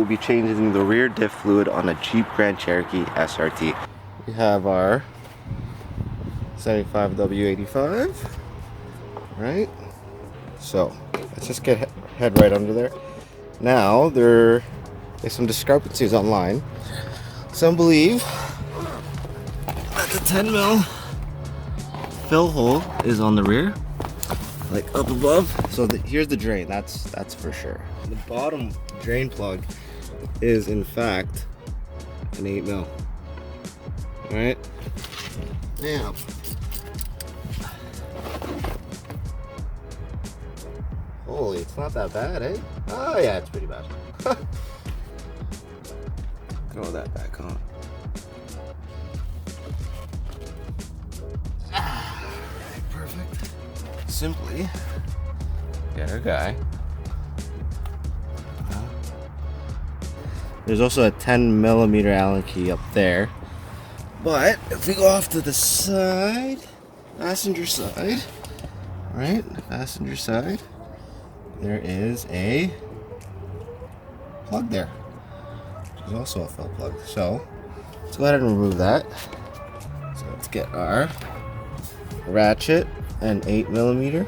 be changing the rear diff fluid on a Jeep Grand Cherokee SRT. We have our 75W85, right? So let's just get head right under there. Now there is some discrepancies online. Some believe that the 10 mil fill hole is on the rear, like up above. So here's the drain. That's for sure. The bottom drain plug is in fact an 8 mil. All right. Now, holy, it's not that bad, eh? Oh yeah, it's pretty bad. Throw that back on. Alright, perfect. Simply get our guy. There's also a 10 millimeter Allen key up there. But if we go off to the side, passenger side, right? Passenger side, there is a plug there. There's also a fill plug. So let's go ahead and remove that. So let's get our ratchet and 8 millimeter.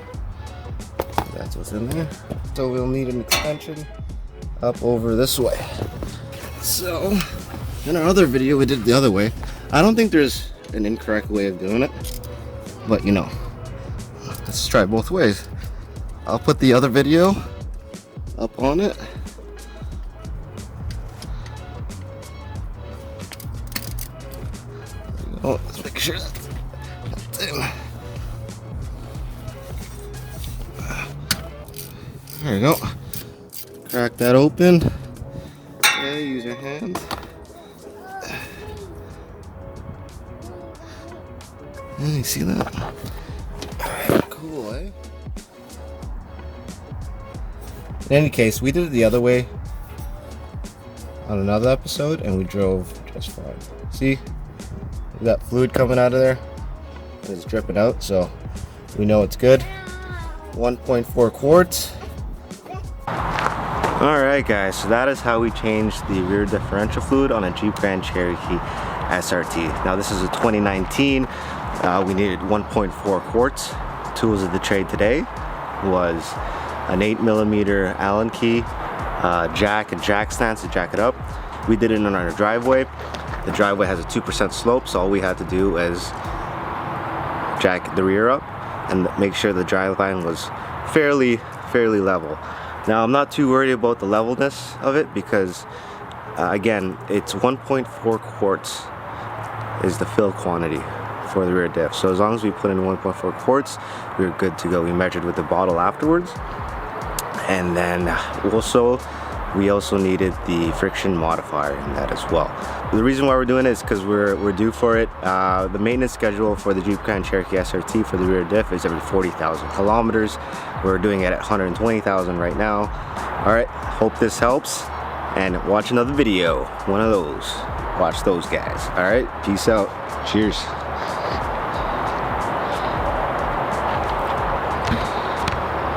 That's what's in there. So we'll need an extension up over this way. So in our other video, we did it the other way. I don't think there's an incorrect way of doing it, but you know, let's try both ways. I'll put the other video up on it. Oh, let's make sure that's in. There you go. Crack that open. Okay, use your hands. You see that? Alright, cool, eh? In any case, we did it the other way on another episode and we drove just fine. See? We got fluid coming out of there. It's dripping out, so we know it's good. 1.4 quarts. Alright guys, so that is how we changed the rear differential fluid on a Jeep Grand Cherokee SRT. Now this is a 2019. We needed 1.4 quarts. Tools of the trade today was an 8 millimeter Allen key, jack and jack stands to jack it up. We did it in our driveway. The driveway has a 2% slope, so all we had to do is jack the rear up and make sure the drive line was fairly level. Now I'm not too worried about the levelness of it because again, it's 1.4 quarts is the fill quantity for the rear diff. So as long as we put in 1.4 quarts, we're good to go. We measured with the bottle afterwards. And then we also needed the friction modifier in that as well. The reason why we're doing it is because we're due for it. The maintenance schedule for the Jeep Grand Cherokee SRT for the rear diff is every 40,000 kilometers. We're doing it at 120,000 right now. All right, hope this helps. And watch another video, one of those. Watch those guys. All right, peace out. Cheers.